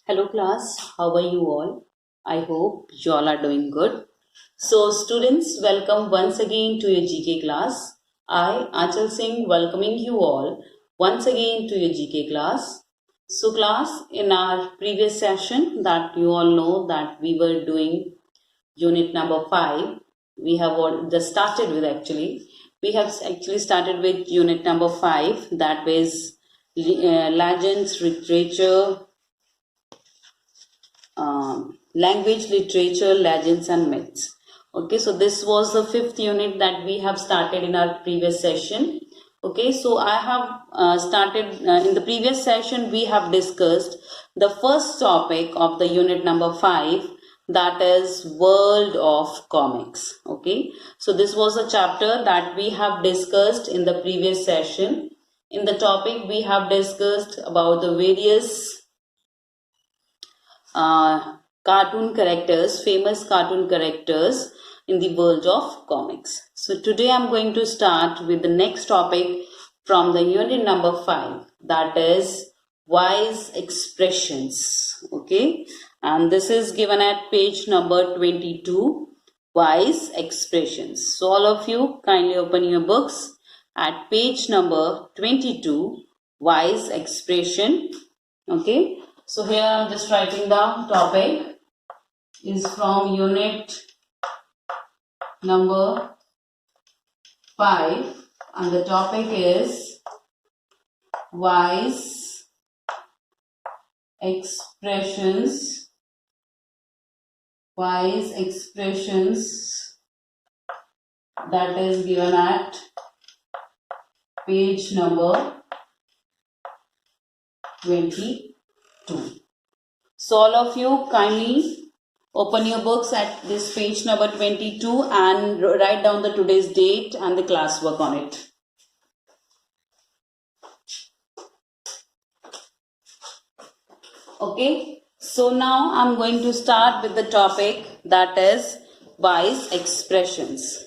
Hello class, how are you all? I hope you all are doing good. So students, welcome once again to your GK class. I, Achal Singh, welcoming you all once again to your GK class. So class, in our previous session that you all know that we were doing unit number 5. We have all just started with actually. We have actually started with unit number 5, that is legends, literature, language, literature, legends and myths. Okay, so this was the 5th unit that we have started in our previous session. Okay, so I have started in the previous session we have discussed the first topic of the unit number 5, that is world of comics. Okay, so this was a chapter that we have discussed in the previous session. In the topic we have discussed about the various cartoon characters, famous cartoon characters in the world of comics. So today I'm going to start with the next topic from the unit number 5, that is wise expressions. Okay, and this is given at page number 22, wise expressions. So all of you kindly open your books at page number 22, wise expression. Okay, so here I'm just writing down topic is from unit number 5 and the topic is wise expressions. Wise expressions, that is given at page number 22. So all of you kindly open your books at this page number 22 and write down the today's date and the classwork on it. Okay, so now I'm going to start with the topic, that is wise expressions.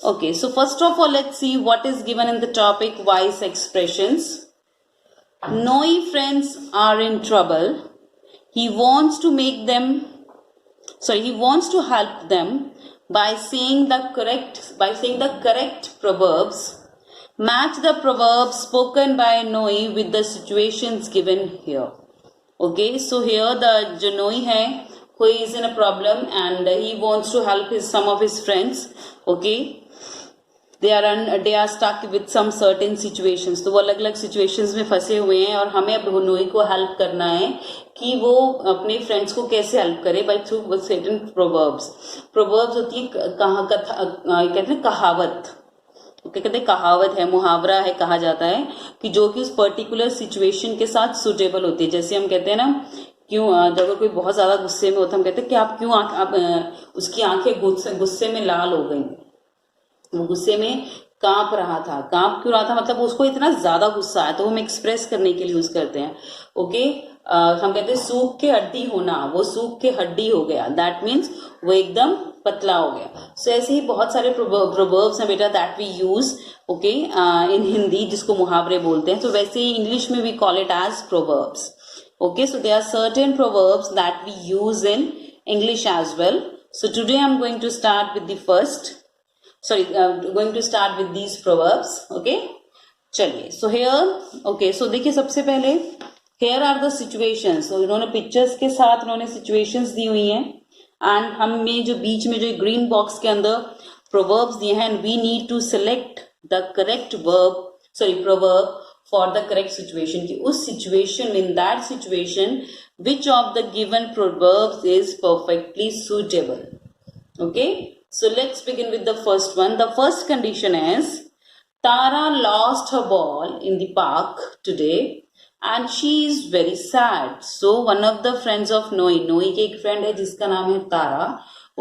Okay, so first of all, let's see what is given in the topic wise expressions. Noe friends are in trouble. He wants to help them by saying the correct proverbs. Match the proverbs spoken by Noe with the situations given here. Okay, so here the जो Noe है, who is in a problem and he wants to help some of his friends. Okay, they are stuck with some certain situations. तो वो अलग अलग situations में फंसे हुए हैं और हमें अब नोई को help करना है कि वो अपने friends को कैसे help करे by through certain proverbs. Proverbs होती है कहते हैं कहावत. कहते हैं कहावत है, मुहावरा है, कहा जाता है कि जो कि उस पर्टिकुलर सिचुएशन के साथ सुटेबल होती है. जैसे हम कहते हैं ना, क्यों जब कोई बहुत ज्यादा गुस्से में होता है हम कहते हैं कि आप क्यों उसकी आंखें गुस्से में लाल हो गई. वो गुस्से में कांप रहा था. कांप क्यों रहा था, मतलब उसको इतना ज्यादा गुस्सा है, तो हम एक्सप्रेस करने के लिए यूज करते हैं. ओके, हम कहते हैं सूख के हड्डी होना, वो सूख के हड्डी हो गया. दैट मीन्स वो एकदम पतला हो गया. सो ऐसे ही बहुत सारे प्रोवर्ब्स हैं बेटा that we use okay in Hindi, जिसको मुहावरे बोलते हैं. तो वैसे ही इंग्लिश में we call it as proverbs. Okay, so there are certain proverbs that we use in English as well. So today I am going to start with the first going to start with these proverbs. Okay, चलिए. So here, okay, so देखिए सबसे पहले here are the situations. So इन्होंने pictures के साथ इन्होंने situations दी हुई हैं and हमें जो बीच में जो green box के अंदर proverbs दिए हैं and we need to select the correct proverb for the correct situation. कि उस situation, in that situation, which of the given proverbs is perfectly suitable. Okay, so let's begin with the first one. The first condition is Tara lost her ball in the park today and she is very sad. So one of the friends of Noe की एक friend है जिसका नाम है तारा.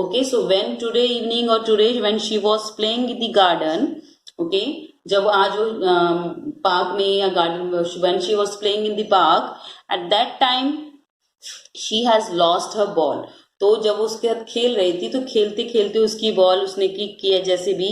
Okay, so when today evening or today when she was playing in the garden, okay, जब आज वो park में या garden, when she was playing in the park, at that time she has lost her ball. तो जब उसके साथ खेल रही थी तो खेलते खेलते उसकी बॉल उसने किक किया जैसे भी.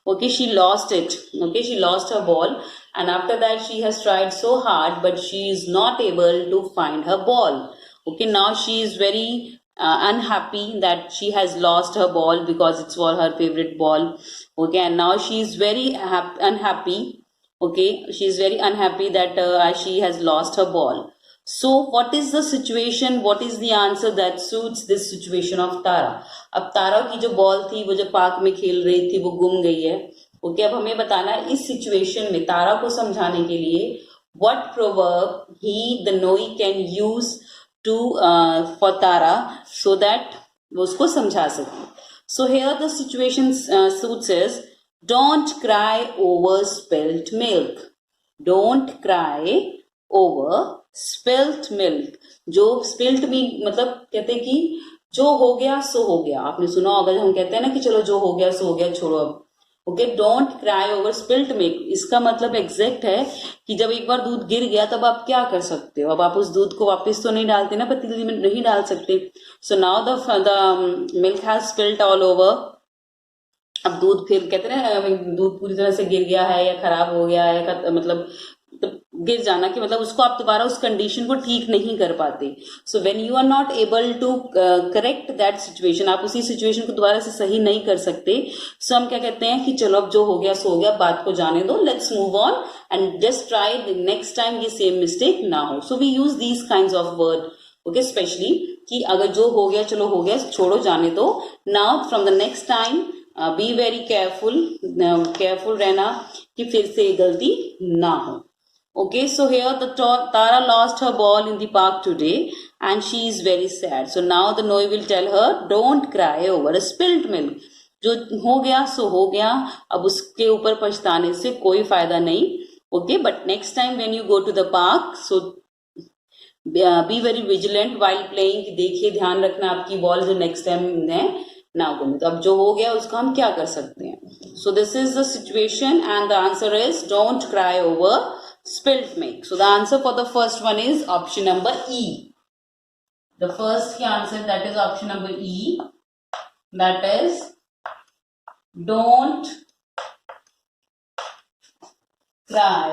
Okay, she lost it. Okay, she lost her ball and after that she has tried so hard but she is not able to find her ball. Okay, now she is very unhappy that she has lost her ball because it's for her favorite ball. Okay, and now she is very unhappy. Okay, she is very unhappy that she has lost her ball. So what is the situation? What is the answer that suits this situation of Tara? अब तारा की जो ball थी वो जो park में खेल रही थी वो गुम गई है. ओके, अब हमें बताना है इस सिचुएशन में तारा को समझाने के लिए what proverb he the Noi can use to for Tara so that वो उसको समझा सके. So here the situation suits is don't cry over spilt milk. Don't cry over spilt milk. जो spilt milk मतलब कहते हैं कि जो हो गया सो हो गया. आपने सुना होगा हम कहते हैं ना कि चलो जो हो गया सो हो गया, छोड़ो अब. Okay, don't cry over spilt milk. इसका मतलब एग्जैक्ट है कि जब एक बार दूध गिर गया तब आप क्या कर सकते हो. अब आप उस दूध को वापस तो नहीं डालते ना, पतीली में नहीं डाल सकते. So now the milk has spilt all over. अब दूध फिर कहते हैं दूध पूरी तरह से गिर गया है या खराब हो गया है, मतलब गिर जाना कि मतलब उसको आप दोबारा उस कंडीशन को ठीक नहीं कर पाते. So when you are not able to correct that situation, आप उसी सिचुएशन को दोबारा से सही नहीं कर सकते. सो हम क्या कहते हैं कि चलो अब जो हो गया सो हो गया, बात को जाने दो, let's move on and just try the next time ये सेम मिस्टेक ना हो. So we use these kinds of word. Okay, specially कि अगर जो हो गया चलो हो गया, छोड़ो जाने दो. Now from the next time be very careful रहना कि फिर से ये गलती ना हो. Okay, so here the Tara lost her ball in the park today and she is very sad. So now the Noi will tell her, don't cry over a spilt milk. जो हो गया सो हो गया, अब उसके ऊपर पछताने से कोई फायदा नहीं. Okay, but next time when you go to the park, so be very vigilant while playing. देखिए, ध्यान रखना आपकी बॉल जो नेक्स्ट टाइम है ना गुमे. तो अब जो हो गया उसका हम क्या कर सकते हैं. So this is the situation and the answer is don't cry over spilt milk. So the answer for the first one is option number E. The first answer, that is option number E, that is don't cry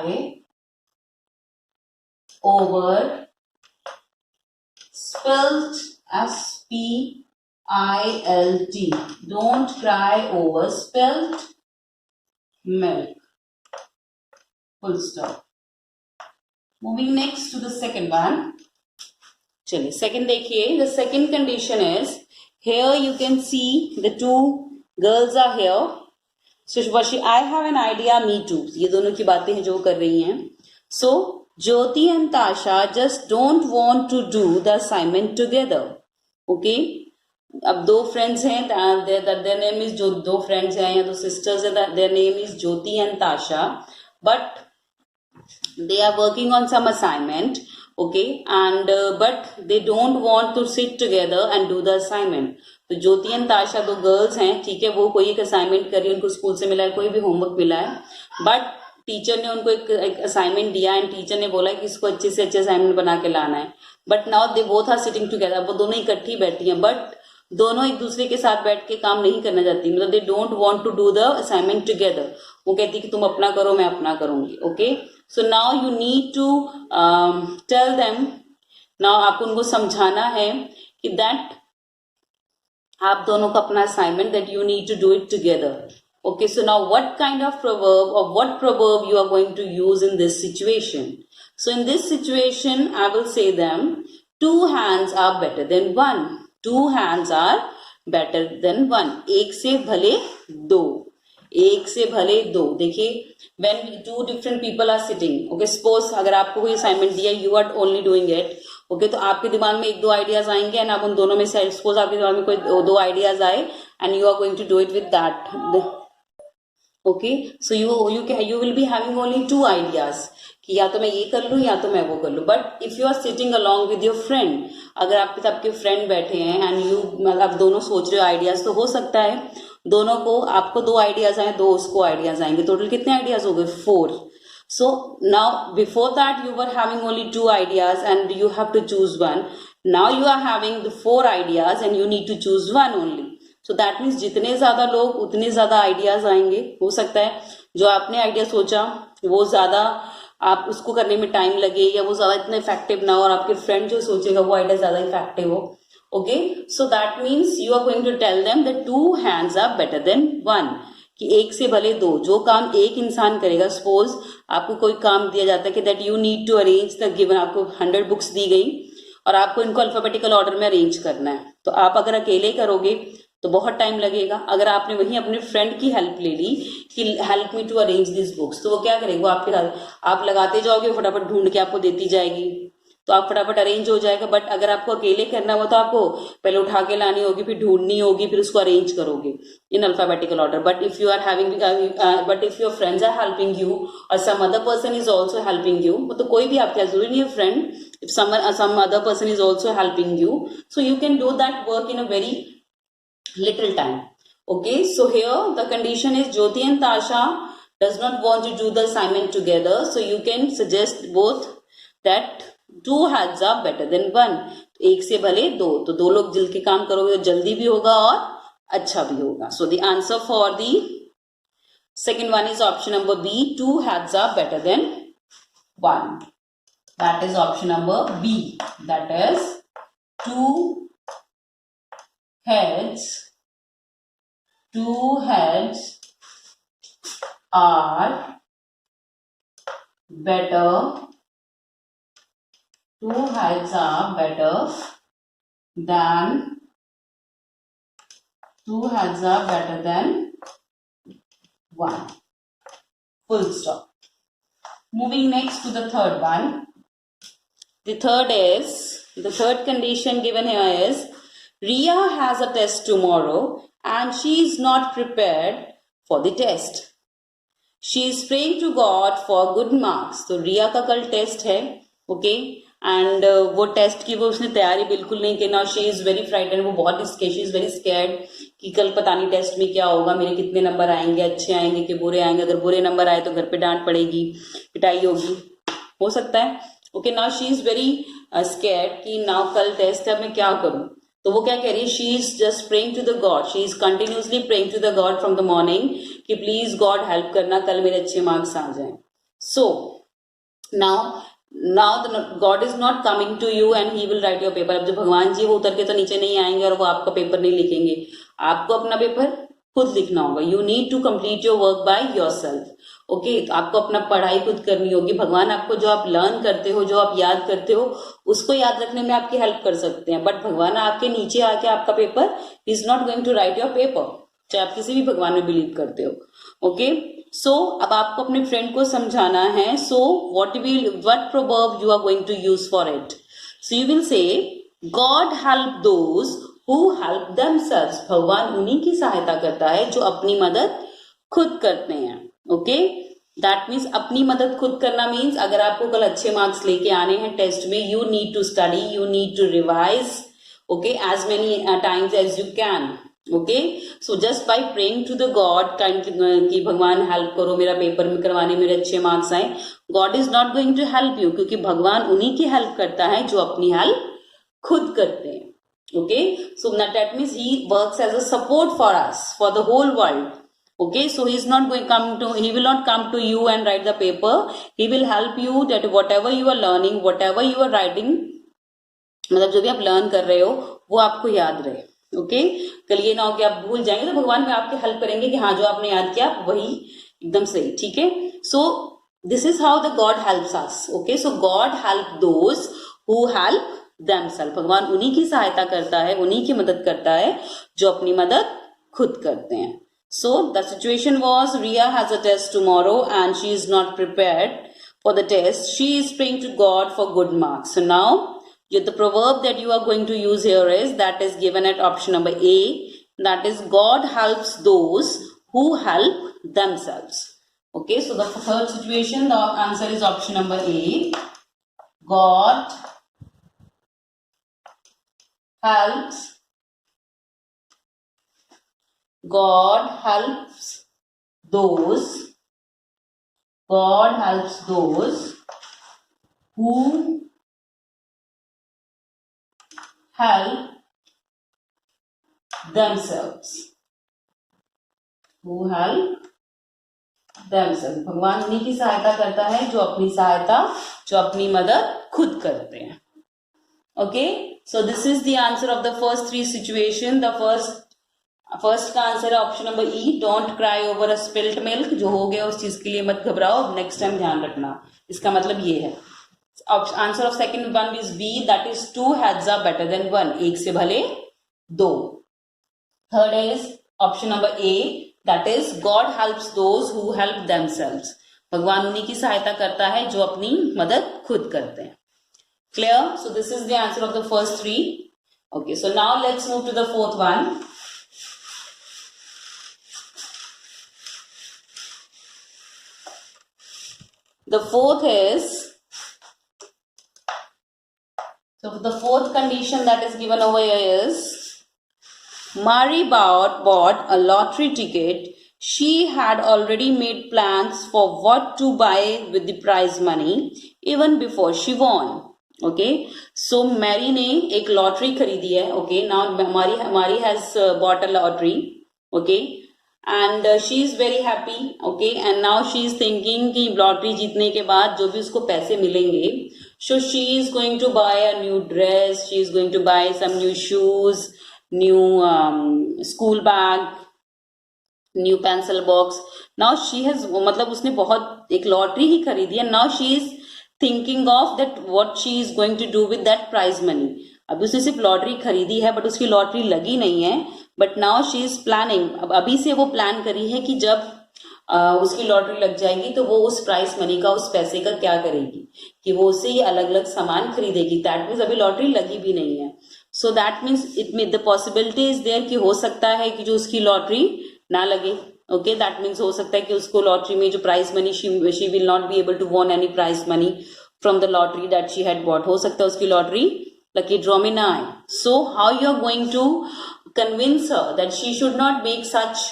over spilt, S-P-I-L-T. Don't cry over spilt milk. Full stop. Moving next to the second one. चलिए second देखिए. The second condition is here you can see the two girls are here. So I have an idea, me too. ये दोनों की बातें हैं जो कर रही हैं. So Jyoti and Tasha just don't want to do the assignment together. Okay. अब दो फ्रेंड्स हैं, their name is जो दो फ्रेंड्स हैं या दो सिस्टर्स हैं, their name is Jyoti and Tasha, but they are working on some assignment. Okay, and but they don't want to sit together and do the assignment. तो ज्योति and ताशा दो girls हैं, ठीक है, वो कोई एक असाइनमेंट करी, उनको स्कूल से मिला है, कोई भी होमवर्क मिला है, बट टीचर ने उनको एक असाइनमेंट दिया एंड टीचर ने बोला कि इसको अच्छे से अच्छे असाइनमेंट बना के लाना है. But now they both are sitting together. वो दोनों इकट्ठी बैठी हैं, बट दोनों एक दूसरे के साथ बैठ के काम नहीं करना चाहती. मतलब they don't want to do the assignment together. वो कहती कि तुम अपना करो, मैं अपना करूंगी. Okay, so now you need to tell them. Now आपको उनको समझाना है कि दैट आप दोनों का अपना assignment, that you need to do it together. Okay, so now what kind of proverb or what proverb you are going to use in this situation? So in this situation, I will say them, two hands are better than one. Two hands are better than one. एक से भले दो. एक से भले दो. देखिए, when two different people are sitting, okay, suppose अगर आपको कोई assignment दिया, you are only doing it, okay, तो आपके दिमाग में एक दो आइडियाज आएंगे एंड आप उन दोनों में से, suppose आपके दिमाग में कोई दो आइडियाज आए and you are going to do it with that. Okay, so you will be having only two ideas कि या तो मैं ये कर लूं या तो मैं वो कर लूं. But if you are sitting along with your friend, अगर आपके साथ आपके फ्रेंड बैठे हैं एंड यू मतलब दोनों सोच रहे हो आइडियाज, तो हो सकता है दोनों को, आपको दो आइडियाज आए, दो उसको आइडियाज आएंगे. टोटल कितने आइडियाज हो गए? 4. So now before that you were having only 2 ideas and you have to choose one. Now you are having the 4 ideas and you need to choose one only. So that means जितने ज्यादा लोग उतने ज्यादा ideas आएंगे. हो सकता है जो आपने आइडिया सोचा वो ज्यादा आप उसको करने में टाइम लगे या वो ज्यादा इतना इफेक्टिव ना हो और आपके फ्रेंड जो सोचेगा वो आइडिया ज्यादा इफेक्टिव हो. Okay, so that means you are going to tell them that 2 hands are better than 1, कि एक से भले दो. जो काम एक इंसान करेगा, सपोज आपको कोई काम दिया जाता है कि that you need to arrange the given, आपको 100 बुक्स दी गई और आपको इनको अल्फाबेटिकल ऑर्डर में अरेंज करना है. तो आप अगर अकेले करोगे तो बहुत टाइम लगेगा. अगर आपने वहीं अपने फ्रेंड की हेल्प ले ली कि help me to arrange this books, तो वो क्या करेगा, वो आपके आप लगाते जाओगे, फटाफट ढूंढ के आपको देती जाएगी, तो आप फटाफट अरेंज हो जाएगा. बट अगर आपको अकेले करना हुआ तो आपको पहले उठा के लानी होगी, फिर ढूंढनी होगी, फिर उसको अरेंज करोगे in alphabetical order. But if you are having but if your friends are helping you और some other person is also helping you, तो कोई भी आपके जरूरी नहीं है friend, if some other person is also helping you, so you can do that work in a very little time. Okay, so here the condition is Jyoti and Tasha does not want to do the assignment together, so you can suggest both that 2 heads are better than 1. एक से भले दो, तो दो लोग मिल के काम करोगे तो जल्दी भी होगा और अच्छा भी होगा. So the answer for the second one is option number B, 2 heads are better than 1. That is option number B. That is 2 heads are better. 2 heads are better than 1. Full stop. Moving next to the third one. The third condition given here is Riya has a test tomorrow and she is not prepared for the test. She is praying to God for good marks. तो रिया का कल test है, okay, and वो test की वो उसने तैयारी बिल्कुल नहीं की. Now she is very frightened, वो बहुत शी इज वेरी स्कैर्ड कि कल पता नहीं टेस्ट में क्या होगा, मेरे कितने नंबर आएंगे, अच्छे आएंगे कि बुरे आएंगे. अगर बुरे नंबर आए तो घर पे डांट पड़ेगी, पिटाई होगी, हो सकता है. Okay, now she is very scared कि नाउ कल टेस्ट है, मैं क्या करूं. तो वो क्या कह रही है, she is just praying to the god, she is continuously praying to the god from the morning कि प्लीज गॉड हेल्प करना, कल मेरे अच्छे मार्क्स आ जाएं. So now god is not coming to you and he will write your paper. अब जो भगवान जी वो उतर के तो नीचे नहीं आएंगे और वो आपका पेपर नहीं लिखेंगे, आपको अपना पेपर खुद लिखना होगा. You need to complete your work by yourself. Okay, आपको अपना पढ़ाई खुद करनी होगी. भगवान आपको जो आप लर्न करते हो, जो आप याद करते हो, उसको याद रखने में आपकी हेल्प कर सकते हैं. बट भगवान आपके नीचे आके आपका paper is not going to write your paper, चाहे आप किसी भी भगवान में बिलीव करते हो. ओके, सो अब आपको अपने फ्रेंड को समझाना है. So what proverb you are going to use for it. So you will say god help those who help themselves. भगवान उन्हीं की सहायता करता है जो अपनी मदद खुद करते हैं. ओके, दैट मीन्स अपनी मदद खुद करना मीन्स अगर आपको कल अच्छे मार्क्स लेके आने हैं टेस्ट में, you need to study, you need to revise, okay, as many times as you can. Okay, so just by praying to the god कि भगवान हेल्प करो मेरा पेपर में करवाने, मेरे अच्छे मार्क्स आए. God is not going to help you, क्योंकि भगवान उन्हीं की हेल्प करता है जो अपनी हेल्प खुद करते हैं. Okay, so that means he works as a support for us, for the whole world. Okay, so he will not come to you and write the paper. He will help you that whatever you are learning, whatever you are writing, मतलब जो भी आप learn कर रहे हो वो आपको याद रहे. ओके, कल ये ना हो कि आप भूल जाएंगे, तो भगवान में आपकी हेल्प करेंगे कि हाँ जो आपने याद किया वही एकदम सही. ठीक है, so this is how the god helps us. Okay, so god help those who help themself. भगवान उन्हीं की सहायता करता है, उन्हीं की मदद करता है जो अपनी मदद खुद करते हैं. So the situation was Riya has a test tomorrow and she is not prepared for the test. She is praying to God for good marks. So now the proverb that you are going to use here is that is given at option number A. That is God helps those who help themselves. Okay, so the third situation, the answer is option number A. God helps those who help themselves. themselves. भगवान उन्हीं की सहायता करता है जो अपनी मदद खुद करते हैं. Okay, so this is the answer of the first three situation. The first का आंसर है option number E, don't cry over a spilt milk. जो हो गया उस चीज के लिए मत घबराओ, नेक्स्ट टाइम ध्यान रखना. इसका मतलब ये है. Answer of second one is B, that is 2 heads are better than 1. एक से भले 2. Third is option number A, that is God helps those who help themselves. भगवान उन्हीं की सहायता करता है जो अपनी मदद खुद करते हैं. Clear? So this is the answer of the first three. Okay, so now let's move to the fourth one. The fourth is, so the fourth condition that is given over here is, Mari bought a lottery ticket. She had already made plans for what to buy with the prize money even before she won. Okay, so Mary ने एक lottery खरीदी है. Okay, now Mary has bought a lottery. Okay, and she is very happy. Okay, and now she is thinking कि lottery जीतने के बाद जो भी उसको पैसे मिलेंगे, so she is going to buy a new dress, she is going to buy some new shoes, new school bag, new pencil box. Now she has, मतलब उसने बहुत एक लॉटरी ही खरीदी है. Now she is thinking of that what she is going to do with that prize money. अभी उसने सिर्फ लॉटरी खरीदी है बट उसकी लॉटरी लगी नहीं है. But now she is planning, अब अभी से वो प्लान करी है कि जब उसकी लॉटरी लग जाएगी तो वो उस प्राइज मनी का, उस पैसे का क्या करेगी, कि वो उससे ये अलग अलग सामान खरीदेगी. दैट मीन्स अभी लॉटरी लगी भी नहीं है. So that means it mean the possibility is there कि हो सकता है कि जो उसकी लॉटरी ना लगे. ओके, दैट मीन्स हो सकता है कि उसको लॉटरी में जो prize money, she will not be able to won any prize money from the lottery that she had bought. हो सकता है उसकी लॉटरी लकी ड्रॉ में ना आए. So how you are going to convince her that she should not make such,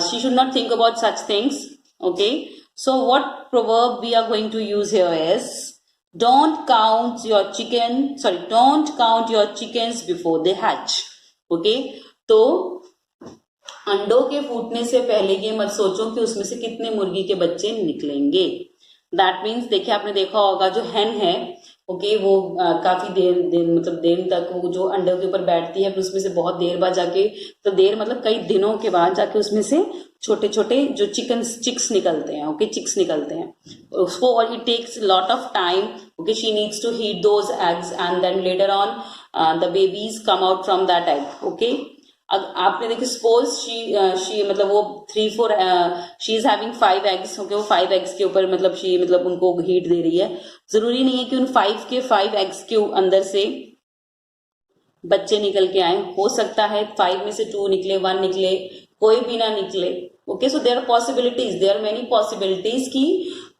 she should not think about such things. Okay, so what proverb we are going to use here is, don't count your chickens before they hatch. Okay, तो अंडों के फूटने से पहले ये मत सोचो कि उसमें से कितने मुर्गी के बच्चे निकलेंगे. दैट मीन्स, देखिए आपने देखा होगा जो hen है, ओके, वो काफी देर तक वो जो अंडों के ऊपर बैठती है, फिर उसमें से बहुत देर बाद जाके, तो देर मतलब कई दिनों के बाद जाके उसमें से छोटे छोटे जो चिक्स निकलते हैं. ओके, चिक्स निकलते हैं उसको, और it takes lot of time. Okay, she needs to heat those eggs and then later on the babies come out from that egg. Okay, आपने देखिए सपोज शी मतलब वो 3-4 she is having 5 eggs. Okay, वो 5 eggs के ऊपर मतलब she मतलब उनको हीट दे रही है. जरूरी नहीं है कि उन 5 एग्स के अंदर से बच्चे निकल के आए. हो सकता है 5 में से 2 निकले, 1 निकले, कोई भी ना निकले. Okay, so there are possibilities, there are many possibilities की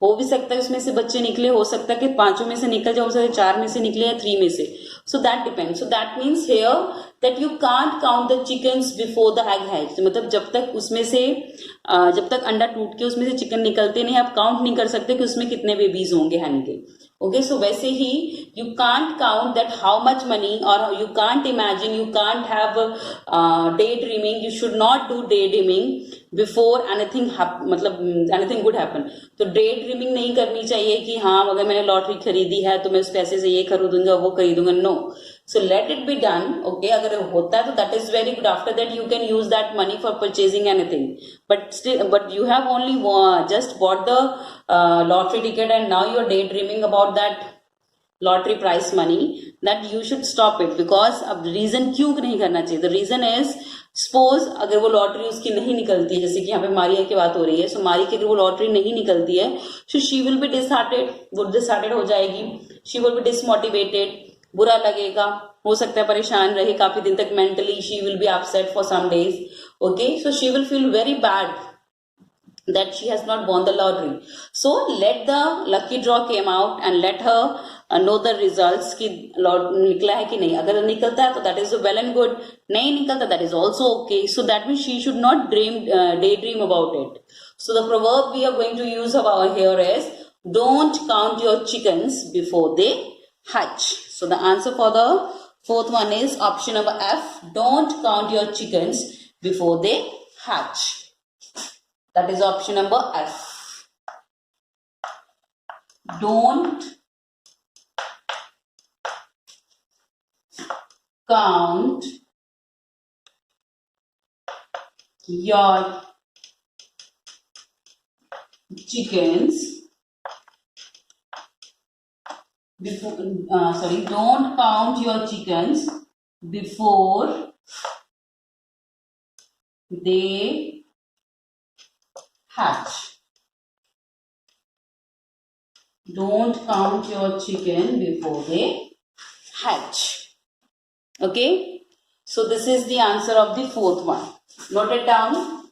हो भी सकता है उसमें से बच्चे निकले, हो सकता है कि 5 में से निकल जाए, हो सकता है 4 में से निकले या 3 में से. So that depends. So that means here that you can't count the chickens before the egg hatch. मतलब जब तक उसमें से जब तक अंडा टूट के उसमें से चिकन निकलते नहीं, आप काउंट नहीं कर सकते कि उसमें कितने बेबीज होंगे हैन के. ओके, सो वैसे ही you can't count that how much money, और you can't imagine, you can't have day dreaming, you should not do day dreaming before anything, मतलब एनीथिंग गुड हैपन. तो डे ड्रीमिंग नहीं करनी चाहिए कि हाँ अगर मैंने लॉटरी खरीदी है तो मैं उस पैसे से ये खरीदूंगा वो खरीदूंगा. No, so let it be done. Okay, अगर होता है तो that is very good. After that you can use that money for purchasing anything, but you have only just bought the lottery ticket and now you are daydreaming about that lottery prize money. That you should stop it. Because अब reason क्यों नहीं करना चाहिए, the reason is, suppose अगर वो lottery उसकी नहीं निकलती है, जैसे कि यहाँ पे मारिया की बात हो रही है, सो मारी की अगर वो लॉटरी नहीं निकलती है, so she will B disheartened, वो डिसहार्टेड हो जाएगी. शी विल बी डिसमोटिवेटेड, बुरा लगेगा, हो सकता है परेशान रहे काफी दिन तक. Mentally she will be upset for some days. Okay, so she will feel very bad that she has not won the lottery. So let the lucky draw came out and let her know the results कि निकला है कि नहीं. अगर निकलता है तो that is well and good, नहीं निकलता that is also okay. So that means she should not daydream about it. So the proverb we are going to use here is, don't count your chickens before they hatch. So the answer for the fourth one is option number F, don't count your chickens before they hatch. That is option number F. Don't count your chickens before, don't count your chickens before they hatch. Don't count your chicken before they hatch. Okay, so this is the answer of the fourth one. Note it down.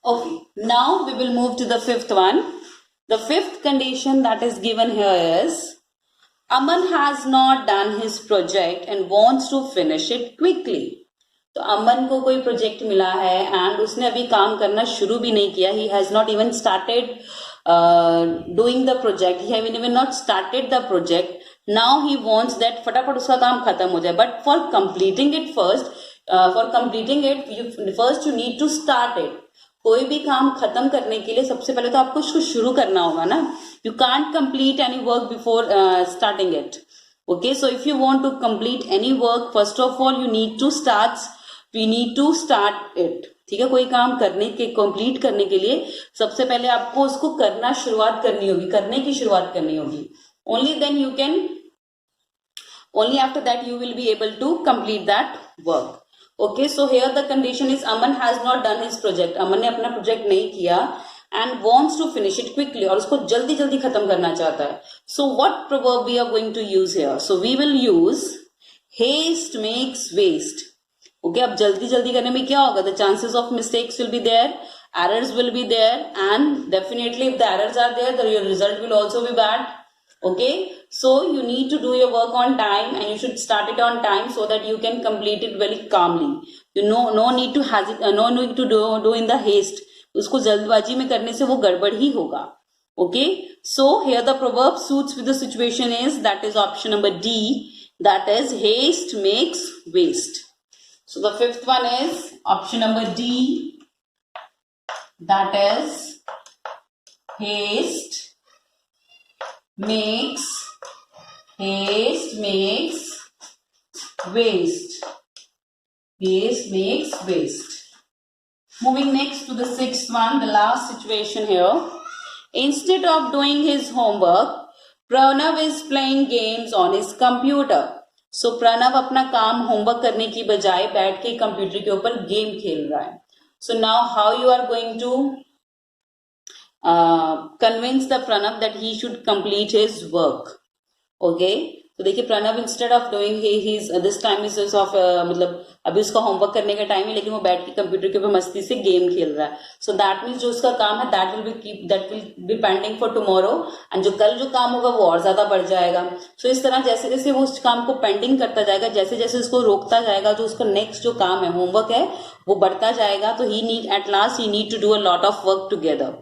Okay, now we will move to the fifth one. The fifth condition that is given here is Aman has not done his project and wants to finish it quickly. तो अमन को कोई project मिला है and उसने अभी काम करना शुरू भी नहीं किया. He has not even started doing the project. He have even not started the project. Now he wants that फटाफट उसका काम खत्म हो जाए. But for completing it first, you need to start it. कोई भी काम खत्म करने के लिए सबसे पहले तो आपको उसको शुरू करना होगा ना. You can't complete any work before starting it. Okay, so if you want to complete any work, first of all you need to start it. ठीक है, कोई काम कंप्लीट करने के लिए सबसे पहले आपको उसको करने की शुरुआत करनी होगी. Only after that you will be able to complete that work. Okay, so here the condition is Aman has not done his project. अमन ने अपना प्रोजेक्ट नहीं किया and wants to finish it quickly, और उसको जल्दी जल्दी खत्म करना चाहता है. So what proverb we are going to use here? So we will use haste makes waste. Okay, अब जल्दी जल्दी करने में क्या होगा? The chances of mistakes will be there, errors will be there, and definitely if the errors are there, then your result will also be bad. Okay, so you need to do your work on time and you should start it on time so that you can complete it very calmly. No need to hesitate, no need to do in the haste. उसको जल्दबाजी में करने से वो गड़बड़ ही होगा. Okay, so here the proverb suits with the situation is, that is option number D, that is haste makes waste. So the fifth one is option number D, that is haste makes waste. Haste makes waste. Moving next to the sixth one, the last situation here. Instead of doing his homework, Pranav is playing games on his computer. So Pranav अपना काम homework करने की बजाय बैठ के computer के ऊपर game खेल रहा है. So now how you are going to convince the Pranav that he should complete his work? Okay, तो देखिए Pranav instead of doing this time is of मतलब अभी उसका होमवर्क करने का टाइम है लेकिन वो बैठ के कंप्यूटर के ऊपर मस्ती से गेम खेल रहा है. सो दैट मीन्स जो उसका काम है that will be pending for tomorrow, and जो कल जो काम होगा वो और ज्यादा बढ़ जाएगा. सो इस तरह जैसे जैसे वो उस काम को पेंडिंग करता जाएगा, जैसे जैसे उसको रोकता जाएगा, जो उसका नेक्स्ट जो काम है होमवर्क है वो बढ़ता जाएगा. तो at last he need to do a lot of work together.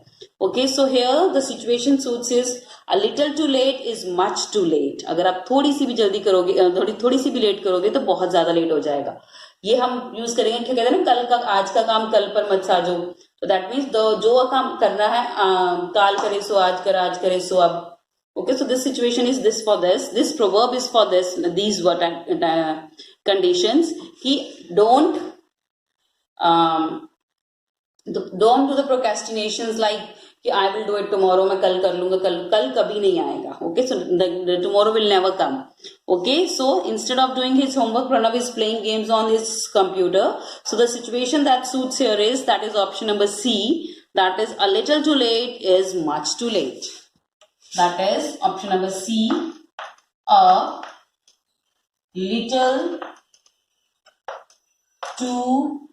Okay, so here the situation suits is a little too late is much too late. अगर आप थोड़ी सी भी जल्दी करोगे, थोड़ी सी भी लेट करोगे तो बहुत ज्यादा लेट हो जाएगा. ये हम यूज करेंगे, क्या कहते हैं ना, आज का काम कल पर मत साजो. तो दैट मीन्स जो काम करना है काल करे सो आज कर, आज करे सो अब. Okay, so this situation is this for this. This proverb is for this. These what conditions. कि don't do the procrastinations like कि I will do it tomorrow, मैं कल कर लूंगा, कल कभी नहीं आएगा. Okay, so the tomorrow will never come. Okay, so instead of doing his homework, Pranav is playing games on his computer. So the situation that suits here is, that is option number C, that is a little too late is much too late. That is option number C, a little too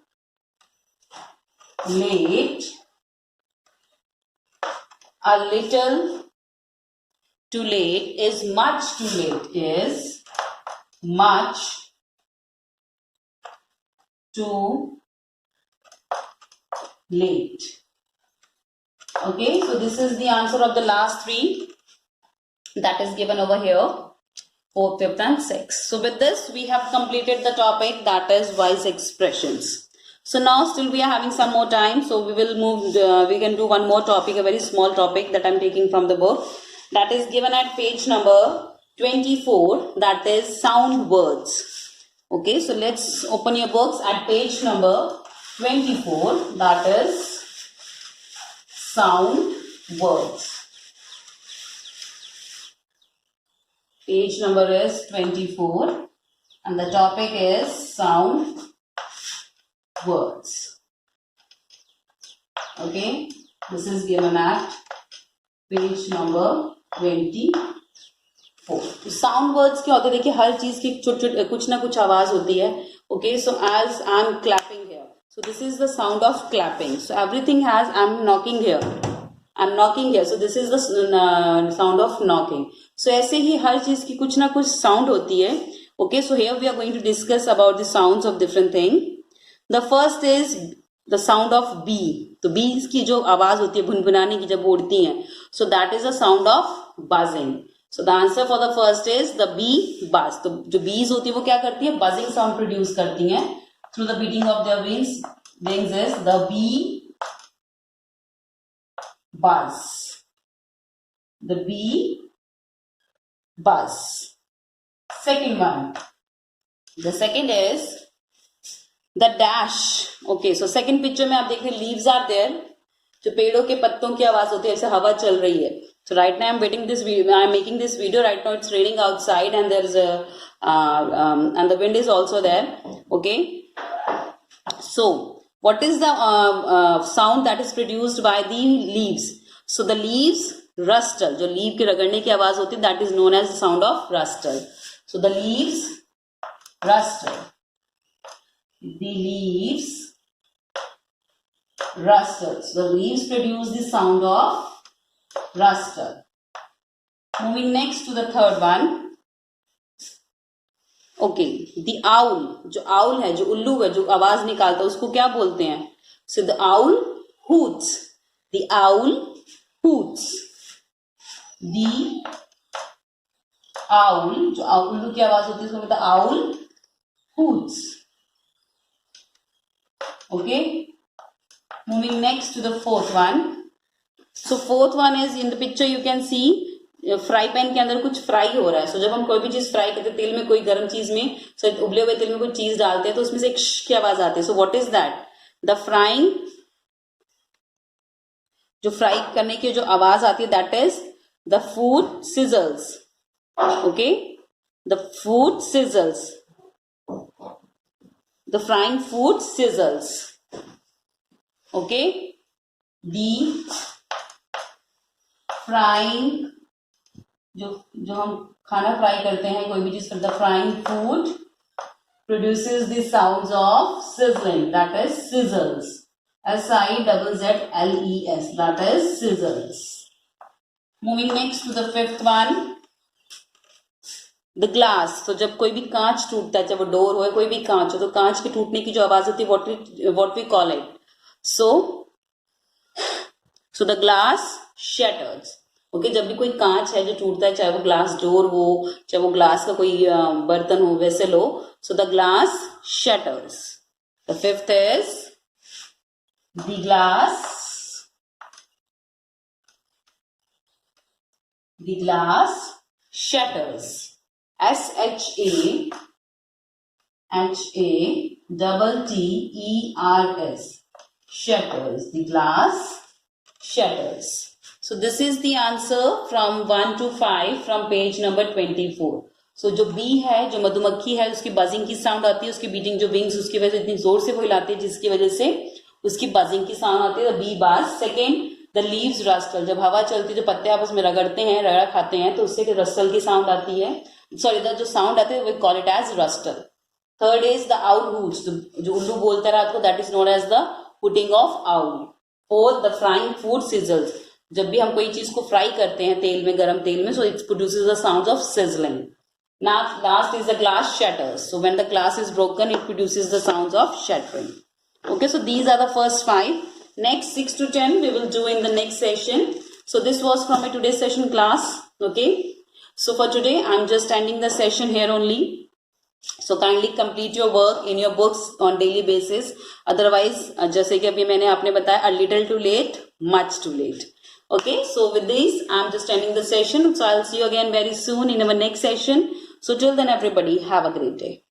late. A little too late is much too late, is much too late. Okay, so this is the answer of the last three that is given over here. 4th, 5th and 6th. So with this we have completed the topic, that is wise expressions. So now still we are having some more time, so we will move, we can do one more topic, a very small topic that I am taking from the book, that is given at page number 24, that is sound words. Okay, so let's open your books at page number 24, that is sound words. Page number is 24 and the topic is sound words. Okay, this is given at page number 24. तो sound words क्या होते हैं, देखिए हर चीज की कुछ ना कुछ आवाज होती है. Okay, so as I am clapping here, so this is the sound of clapping. So everything has, I am knocking here, I am knocking here, so this is the sound of knocking. So ऐसे ही हर चीज की कुछ ना कुछ sound होती है. Okay, so here we are going to discuss about the sounds of different thing. The first is the sound of B. तो बीज की जो आवाज होती है भुनभुनाने की जब उड़ती हैं, so that is the sound of buzzing. So the answer for the first is the bee buzz. तो जो bees होती है वो क्या करती है, buzzing sound produce करती हैं through the beating of their wings. Is the bee buzz. The bee buzz. Second one. The second is the dash. Okay, so second picture में आप देख रहे हैं leaves are there. जो पेड़ों के पत्तों की आवाज होती है, ऐसे हवा चल रही है. So right now I'm making this video. Right now it's raining outside and there's and the wind is also there. Okay. So what is the sound that is produced by the leaves? So the leaves rustle. जो leaf के रगड़ने की आवाज होती है, that is known as the sound of rustle. So the leaves rustle. The leaves rustle. So the leaves produce the sound of rustle. Moving next to the third one. Okay, the owl. जो owl है, जो उल्लू है, जो आवाज निकालता है, उसको क्या बोलते हैं? So the owl hoots. The owl hoots. The owl, जो उल्लू की आवाज होती है उसको बोलते हैं owl hoots. Okay. Moving next to the fourth one. So fourth one is in the picture you can see fry pan के अंदर कुछ फ्राई हो रहा है. सो जब हम कोई भी चीज फ्राई करते हैं तेल में, कोई गर्म चीज में, सो उबले हुए तेल में कोई चीज डालते हैं तो उसमें से एक श की आवाज आती है. So what is that? The frying, जो फ्राई करने की जो आवाज आती है, that is the food sizzles. Okay, the food sizzles. The frying food sizzles. Okay, the frying, जो हम खाना फ्राई करते हैं, कोई भी चीज करते हैं, frying food produces the sounds of sizzling, that is sizzles. SIZZLES, that is sizzles. Moving next to the fifth one, the glass. So जब कोई भी कांच टूटता है, चाहे वो डोर हो, कोई भी कांच हो, तो कांच के टूटने की जो आवाज होती है, what we call it. So the glass shatters. Okay, जब भी कोई कांच है जो टूटता है, चाहे वो ग्लास डोर हो, चाहे वो ग्लास का कोई बर्तन हो, वेसल हो, so the glass shutters. The fifth is the glass shutters. SHATTERS, shutters. The glass shutters. So this is the answer from 1 to 5 from page number 24. So जो बी है, जो मधुमक्खी है, उसकी बजिंग की साउंड आती है, उसकी बीटिंग जो विंग्स उसकी वजह से इतनी जोर से वो हिलाती है जिसकी वजह से उसकी बजिंग की साउंड आती है, bee buzz. Second, the leaves rustle. जब हवा चलती है, जो पत्ते आपस में रगड़ते हैं, रगड़ा खाते हैं, तो उससे रस्टल की साउंड आती है. सॉरी, द जो साउंड आती है वो call it as rustle. Third is the owl hoots. जो उल्लू बोलता है रात को, that is known as the hooting of owl. Fourth, the frying food sizzles. जब भी हम कोई चीज को फ्राई करते हैं तेल में, गरम तेल में, so it produces the sound of sizzling. Now last is the glass shatters. So when the glass is broken, it produces the sounds of shattering. Okay, so these are the first 5. Next 6 to 10 we will do in the next session. So this was from my today's session class. Okay, So for today, I'm just ending the session here only. So kindly complete your work in your books on daily basis. Otherwise, जैसे कि अभी मैंने आपने बताया, a little too late, much too late. Okay, so with this, I'm just ending the session. So I'll see you again very soon in our next session. So till then, everybody, have a great day.